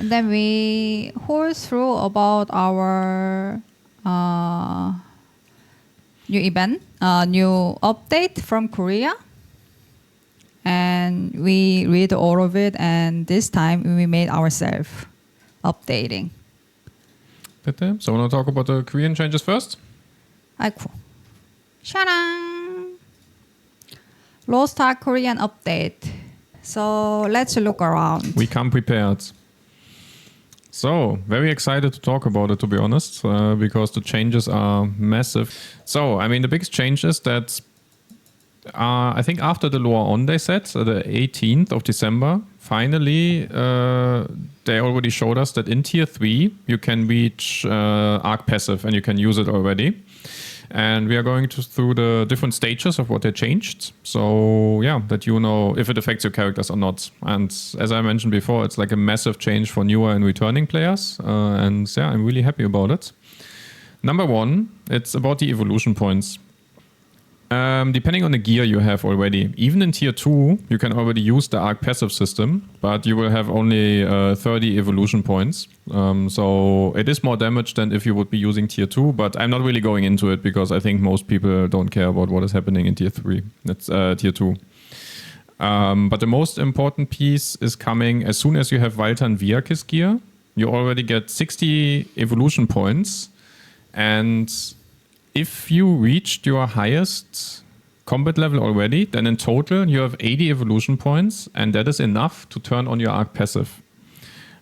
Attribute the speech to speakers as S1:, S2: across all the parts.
S1: And then we horse through about our new event, new update from Korea. And we read all of it, and this time we made ourselves updating.
S2: So want to talk about the Korean changes first?
S1: 아이고. 샤랑! Lost Ark Korean update. So let's look around.
S2: We come prepared. So, very excited to talk about it, to be honest, because the changes are massive. So, I mean, the biggest change is that I think after the Loa On, they said, the 18th of December, finally, they already showed us that in Tier 3, you can reach Arc Passive and you can use it already. And we are going through the different stages of what they changed. So yeah, that you know if it affects your characters or not. And as I mentioned before, it's like a massive change for newer and returning players. And yeah, I'm really happy about it. Number one, it's about the evolution points. Depending on the gear you have already, even in Tier 2, you can already use the Arc Passive system, but you will have only 30 evolution points. So it is more damage than if you would be using Tier 2, but I'm not really going into it because I think most people don't care about what is happening in Tier 3. It's Tier 2. But the most important piece is coming as soon as you have Valtan Gear. You already get 60 evolution points, and if you reached your highest combat level already, then in total you have 80 evolution points, and that is enough to turn on your Arc Passive.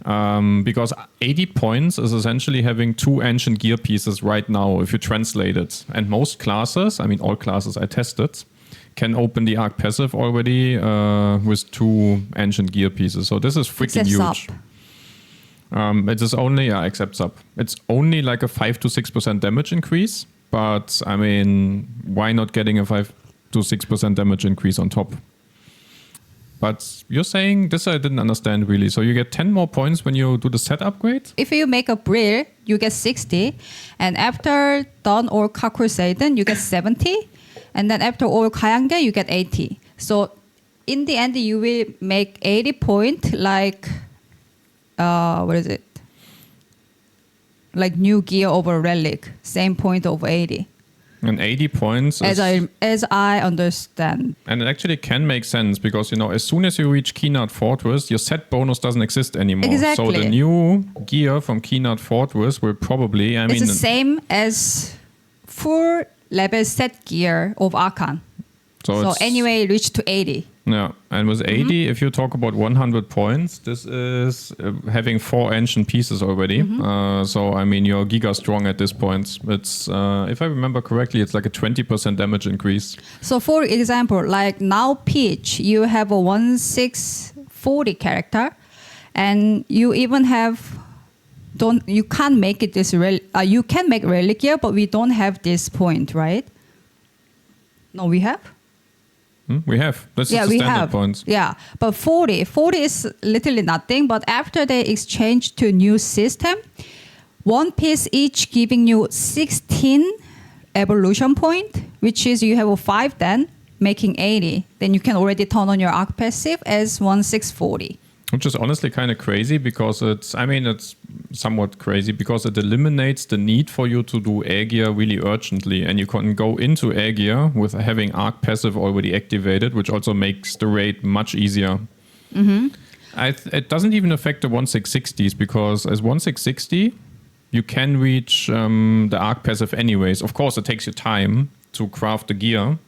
S2: Because 80 points is essentially having 2 ancient gear pieces right now if you translate it. And most classes, I mean all classes I tested, can open the Arc Passive already with 2 ancient gear pieces. So this is freaking huge. It is only, except sub. It's only like a 5 to 6% damage increase. But, I mean, why not getting a 5 to 6% damage increase on top? But you're saying, this I didn't understand really. So you get 10 more points when you do the set upgrade?
S1: If you make a Brill, you get 60. And after done all Kakurseiden, you get 70. And then after all Kayangge, you get 80. So in the end, you will make 80 points like, what is it? Like new gear over relic, same point of 80.
S2: And 80 points
S1: as I understand.
S2: And it actually can make sense because, you know, as soon as you reach Keenard Fortress, your set bonus doesn't exist anymore.
S1: Exactly.
S2: So the new gear from Keenard Fortress will probably,
S1: it's the same as full level set gear of Arkan. So anyway, reach to 80.
S2: Yeah, and with 80, if you talk about 100 points, this is having 4 ancient pieces already. So, I mean, you're giga strong at this point. It's, if I remember correctly, it's like a 20% damage increase.
S1: So, for example, like now Peach, you have a 1640 character, and you even have, you can't make it this, you can make relic gear, but we don't have this point, right? No, we have?
S2: We have. That's the standard points.
S1: Yeah, but 40 is literally nothing. But after they exchange to new system, 1 piece each giving you 16 evolution point, which is you have a 5 then, making 80. Then you can already turn on your Arc Passive as 1640.
S2: Which is honestly kind of crazy because it's somewhat crazy because it eliminates the need for you to do air gear really urgently. And you can go into air gear with having Arc Passive already activated, which also makes the raid much easier. It doesn't even affect the 1660s because as 1660, you can reach the Arc Passive anyways. Of course, it takes you time to craft the gear.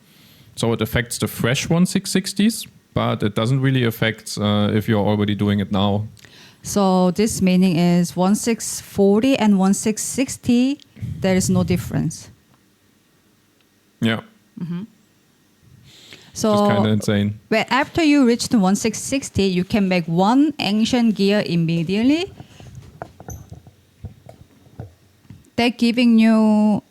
S2: So it affects the fresh 1660s. But it doesn't really affect if you're already doing it now.
S1: So this meaning is 1640 and 1660, there is no difference.
S2: Yeah.
S1: So
S2: just kind of insane.
S1: But after you reach to 1660, you can make 1 ancient gear immediately. They're giving you,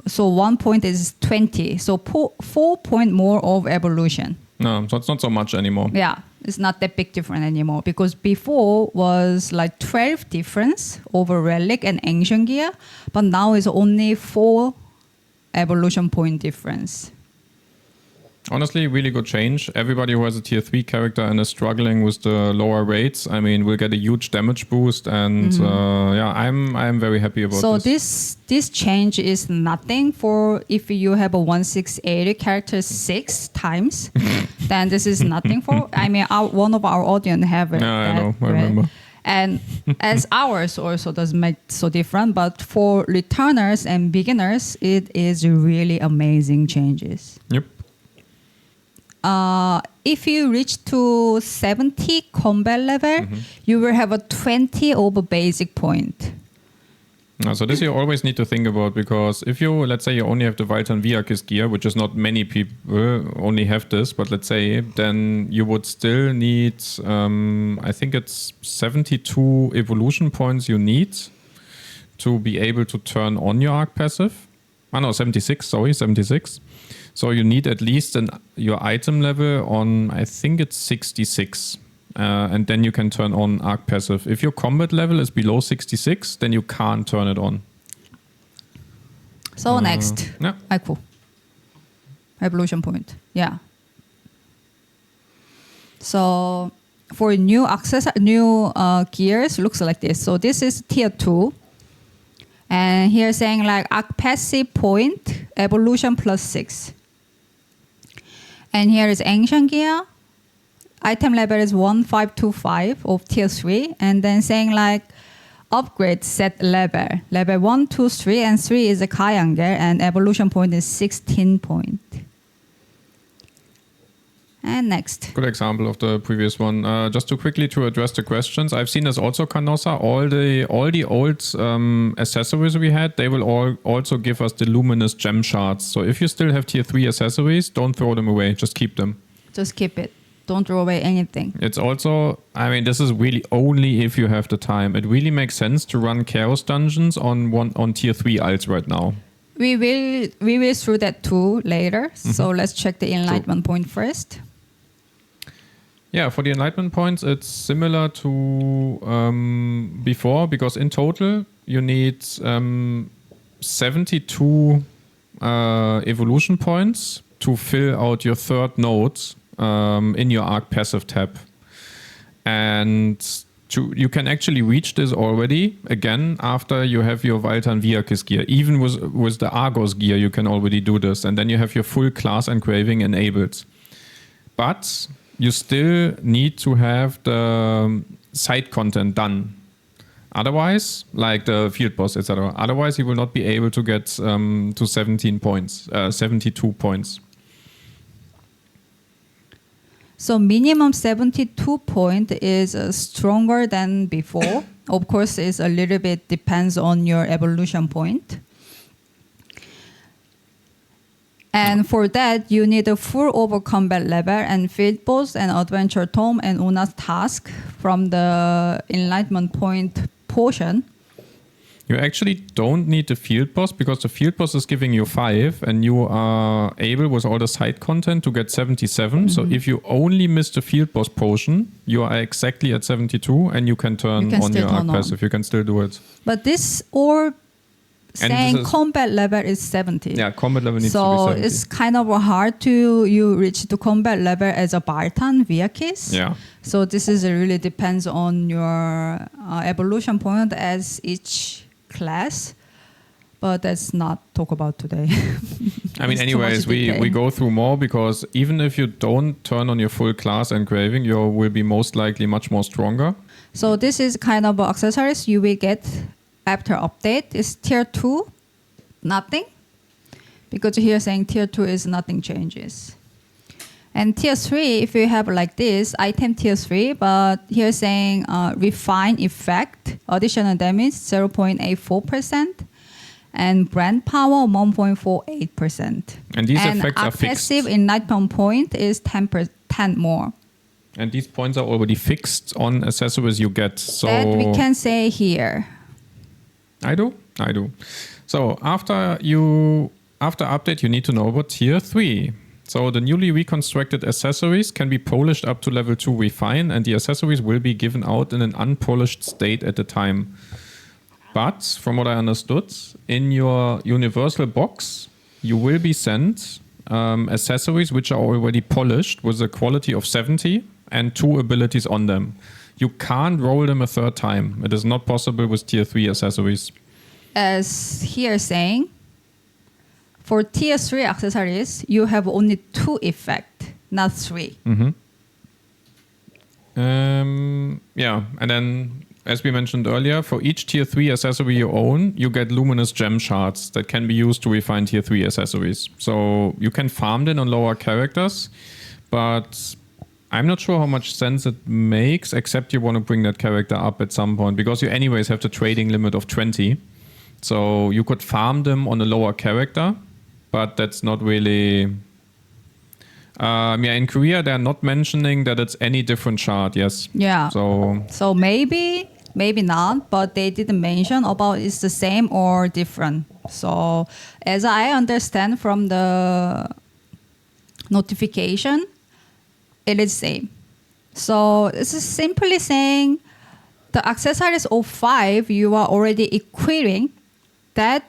S1: so 1 point is 20. So 4 point more of evolution.
S2: No, so it's not so much anymore.
S1: Yeah, it's not that big difference anymore because before was like 12 difference over relic and ancient gear, but now it's only 4 evolution point difference.
S2: Honestly, really good change. Everybody who has a tier 3 character and is struggling with the lower rates, I mean, will get a huge damage boost. And yeah, I'm very happy about
S1: So
S2: this.
S1: this change is nothing for if you have a 1680 character 6 times, then this is nothing for. I mean, one of our audience have it.
S2: Yeah, I know. I remember.
S1: And as ours also doesn't make so different, but for returners and beginners, it is really amazing changes.
S2: Yep.
S1: If you reach to 70 combat level, you will have a 20 over basic point.
S2: So this you always need to think about, because if you, let's say you only have the Valtan Gear, which is not many people only have this, but let's say, then you would still need, I think it's 72 evolution points you need to be able to turn on your arc passive. 76. So you need at least your item level on, I think it's 66. And then you can turn on arc passive. If your combat level is below 66, then you can't turn it on.
S1: So next,
S2: Yeah.
S1: Cool. Evolution point. Yeah. So for new gears, looks like this. So this is tier 2. And here saying like arc passive point, evolution plus 6. And here is ancient gear. Item level is 1525 of tier 3. And then saying like upgrade set level. Level 1, 2, 3, and 3 is a Valtan Gear, and evolution point is 16 point. And next.
S2: Good example of the previous one. Just to quickly to address the questions, I've seen this also, Canossa. All the old accessories we had, they will all also give us the luminous gem shards. So if you still have tier 3 accessories, don't throw them away. Just keep them.
S1: Just keep it. Don't throw away anything.
S2: It's also, I mean, this is really only if you have the time. It really makes sense to run Chaos dungeons on tier 3 alts right now.
S1: We will through that too later. So let's check the enlightenment point first.
S2: Yeah, for the enlightenment points, it's similar to before, because in total you need 72 evolution points to fill out your third node in your arc passive tab. And you can actually reach this already again after you have your Valtan gear. Even with the Argos gear, you can already do this. And then you have your full class engraving enabled. But you still need to have the side content done. Otherwise, like the field boss, etc. Otherwise, you will not be able to get to 72 points.
S1: So minimum 72 point is stronger than before. Of course, it's a little bit depends on your evolution point. And for that, you need a full over combat level and field boss and adventure tome and Una's task from the enlightenment point portion.
S2: You actually don't need the field boss, because the field boss is giving you 5 and you are able with all the side content to get 77. So if you only miss the field boss potion, you are exactly at 72 and you can turn on your arc passive. You can still do it.
S1: But this or saying combat level is 70.
S2: Yeah, combat level needs to be 70. So
S1: it's kind of hard to you reach the combat level as a Valtan Gear.
S2: Yeah.
S1: So this is really depends on your evolution point as each class, but that's not talk about today.
S2: I mean, anyways, we go through more, because even if you don't turn on your full class engraving, you will be most likely much more stronger.
S1: So this is kind of accessories you will get after update. Is tier 2, nothing, because here saying tier 2 is nothing changes. And tier 3, if you have like this, item tier 3, but here saying refine effect, additional damage 0.84%, and brand power 1.48%.
S2: And these effects are fixed.
S1: Passive enlightenment point is 10 more.
S2: And these points are already fixed on accessories you get. So
S1: that we can say here.
S2: I do. So after update, you need to know about tier 3. So the newly reconstructed accessories can be polished up to level 2 refine, and the accessories will be given out in an unpolished state at the time. But from what I understood, in your universal box, you will be sent accessories which are already polished with a quality of 70 and 2 abilities on them. You can't roll them a third time. It is not possible with tier 3 accessories.
S1: As here saying, for tier 3 accessories, you have only 2 effect, not 3.
S2: Yeah, and then as we mentioned earlier, for each tier 3 accessory you own, you get luminous gem shards that can be used to refine tier 3 accessories. So you can farm them on lower characters, but I'm not sure how much sense it makes, except you want to bring that character up at some point, because you anyways have the trading limit of 20. So you could farm them on a lower character, but that's not really... in Korea, they're not mentioning that it's any different shard, yes.
S1: Yeah.
S2: So
S1: maybe not, but they didn't mention about it's the same or different. So as I understand from the notification, it is same. So this is simply saying the accessories of 5 you are already equipping that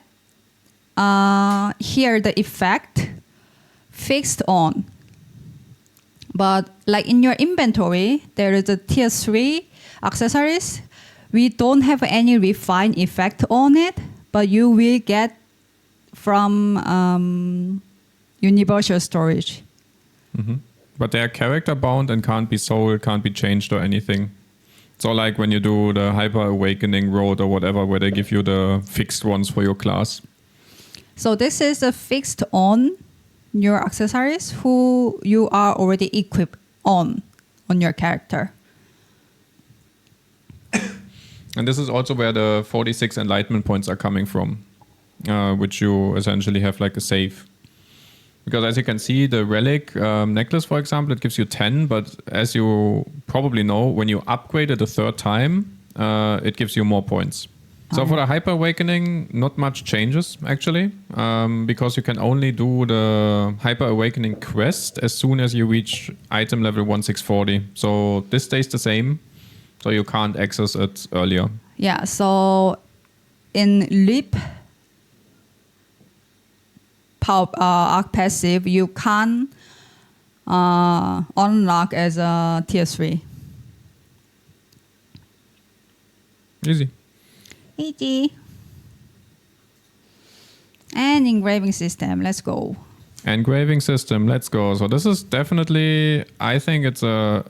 S1: here the effect fixed on. But like in your inventory, there is a tier 3 accessories. We don't have any refined effect on it, but you will get from universal storage.
S2: But they are character bound and can't be sold, can't be changed or anything. So like when you do the Hyper Awakening road or whatever, where they give you the fixed ones for your class.
S1: So this is a fixed on your accessories who you are already equipped on your character.
S2: And this is also where the 46 Enlightenment Points are coming from, which you essentially have like a save. Because as you can see, the relic necklace, for example, it gives you 10, but as you probably know, when you upgrade it a third time, it gives you more points. So for the Hyper Awakening, not much changes actually, because you can only do the Hyper Awakening quest as soon as you reach item level 1640. So this stays the same, so you can't access it earlier.
S1: Yeah, so in Leap Arc Passive, you can unlock as a tier 3.
S2: Easy.
S1: And engraving system, let's go.
S2: Engraving system, let's go. So this is definitely, I think it's an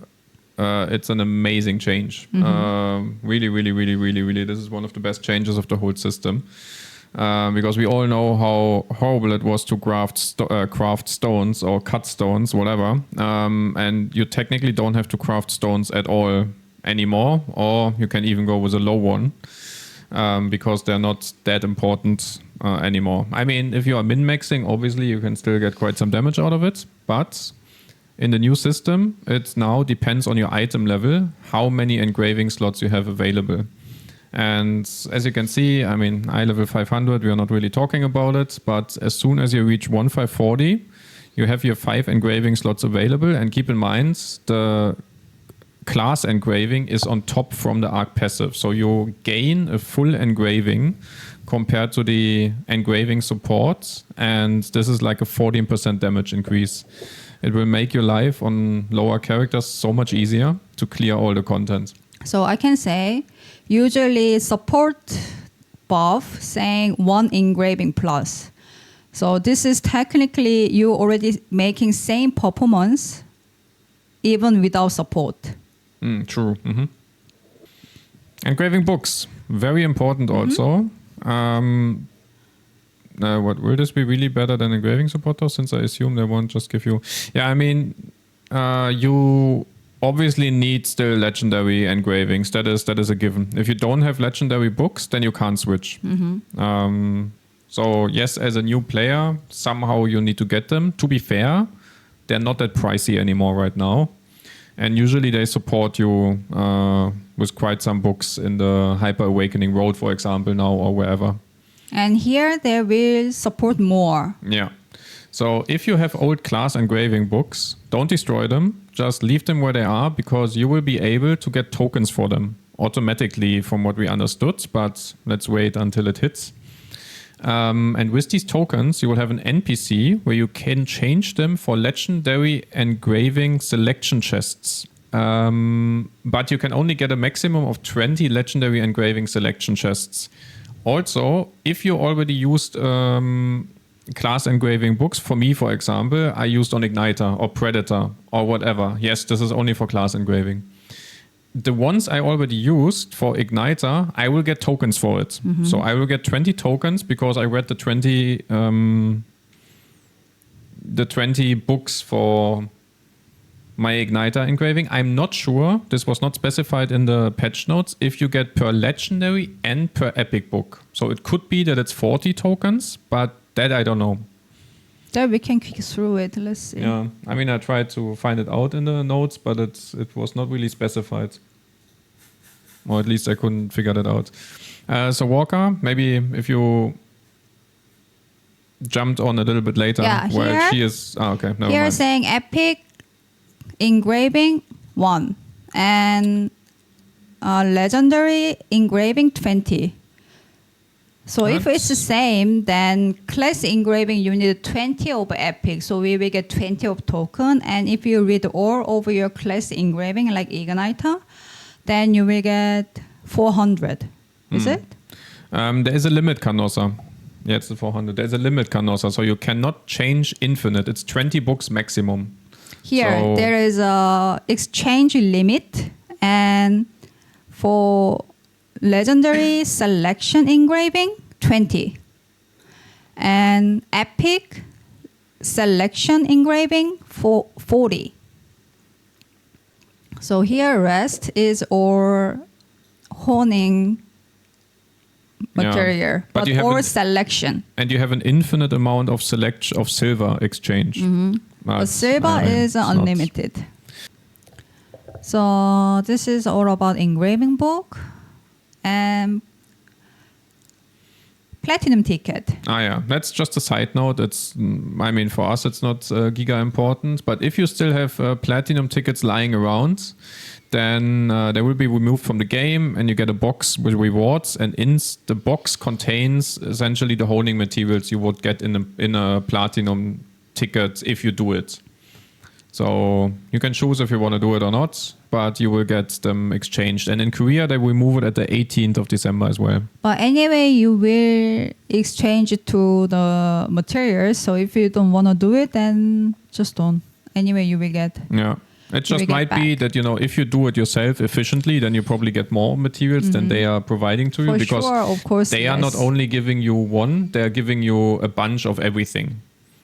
S2: amazing change. Really, this is one of the best changes of the whole system. Because we all know how horrible it was to craft stones or cut stones, whatever. And you technically don't have to craft stones at all anymore, or you can even go with a low one. Because they're not that important anymore. I mean, if you are min-maxing, obviously you can still get quite some damage out of it, but in the new system, it now depends on your item level, how many engraving slots you have available. And as you can see, I mean, eye level 500, we are not really talking about it, but as soon as you reach 1540, you have your 5 engraving slots available, and keep in mind, the class engraving is on top from the arc passive. So you gain a full engraving compared to the engraving support. And this is like a 14% damage increase. It will make your life on lower characters so much easier to clear all the content.
S1: So I can say, usually support buff saying 1 engraving plus. So this is technically you already making same performance even without support.
S2: True. Engraving books, very important also. What will this be really better than engraving support though? Since I assume they won't just give you... Yeah, I mean, you obviously need still legendary engravings. That is a given. If you don't have legendary books, then you can't switch. So yes, as a new player, somehow you need to get them. To be fair, they're not that pricey anymore right now. And usually they support you with quite some books in the Hyper Awakening Road, for example, now or wherever.
S1: And here they will support more.
S2: Yeah. So if you have old class engraving books, don't destroy them. Just leave them where they are, because you will be able to get tokens for them automatically from what we understood. But let's wait until it hits. And with these tokens, you will have an NPC where you can change them for legendary engraving selection chests. But you can only get a maximum of 20 legendary engraving selection chests. Also, if you already used class engraving books, for me, for example, I used on Igniter or Predator or whatever. Yes, this is only for class engraving. The ones I already used for Igniter, I will get tokens for it. So I will get 20 tokens because I read the 20 books for my Igniter engraving. I'm not sure, this was not specified in the patch notes, if you get per legendary and per epic book. So it could be that it's 40 tokens, but that I don't know.
S1: There we can click through it. Let's see.
S2: Yeah, I mean, I tried to find it out in the notes, but it was not really specified. Or at least I couldn't figure that out. So Walker, maybe if you jumped on a little bit later, where
S1: here,
S2: she is. Okay, never
S1: here
S2: mind.
S1: saying epic engraving 1 and legendary engraving 20. So if it's the same, then class engraving you need 20 of epic. So we will get 20 of token. And if you read all over your class engraving like Igniter, then you will get 400. Is it?
S2: There is a limit, Canossa. Yeah, it's the 400. There's a limit, Canossa. So you cannot change infinite. It's 20 books maximum.
S1: Here,
S2: So-
S1: there is a exchange limit. And for legendary selection engraving, 20. And epic selection engraving, 40. So here rest is our honing material,
S2: But
S1: but
S2: you have
S1: or
S2: an-
S1: selection.
S2: And you have an infinite amount of selection of silver exchange.
S1: But silver is
S2: it's not-
S1: unlimited. So this is all about engraving book and platinum ticket.
S2: Yeah, that's just a side note. I mean, for us, it's not giga important. But if you still have platinum tickets lying around, then they will be removed from the game, and you get a box with rewards. And the box contains essentially the honing materials you would get in a platinum ticket if you do it. So you can choose if you want to do it or not, but you will get them exchanged. And in Korea, they will move it at the 18th of December as well.
S1: But anyway, you will exchange it to the materials. So if you don't want to do it, then just don't. Anyway, you will get.
S2: Yeah. It
S1: You will
S2: just
S1: get
S2: might be
S1: back.
S2: that, if you do it yourself efficiently, then you probably get more materials than they are providing to you.
S1: For
S2: Because
S1: sure, of course.
S2: they are not
S1: yes.
S2: only giving you one, they're giving you a bunch of everything.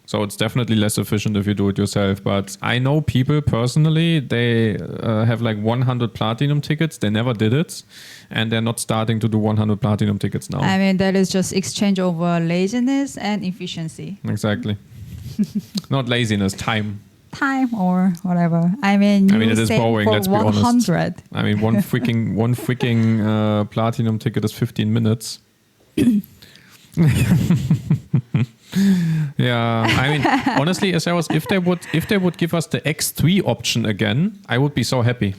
S2: So it's definitely less efficient if you do it yourself. But I know people personally, they have like 100 platinum tickets. They never did it. And they're not starting to do 100 platinum tickets now.
S1: I mean, that is just exchange over laziness and efficiency.
S2: Exactly. Not laziness, time.
S1: Time or whatever. I mean, you
S2: it is
S1: save
S2: boring,
S1: for
S2: let's be honest.
S1: 100.
S2: I mean, one freaking platinum ticket is 15 minutes. Yeah, I mean, honestly, if they would give us the X3 option again, I would be so happy.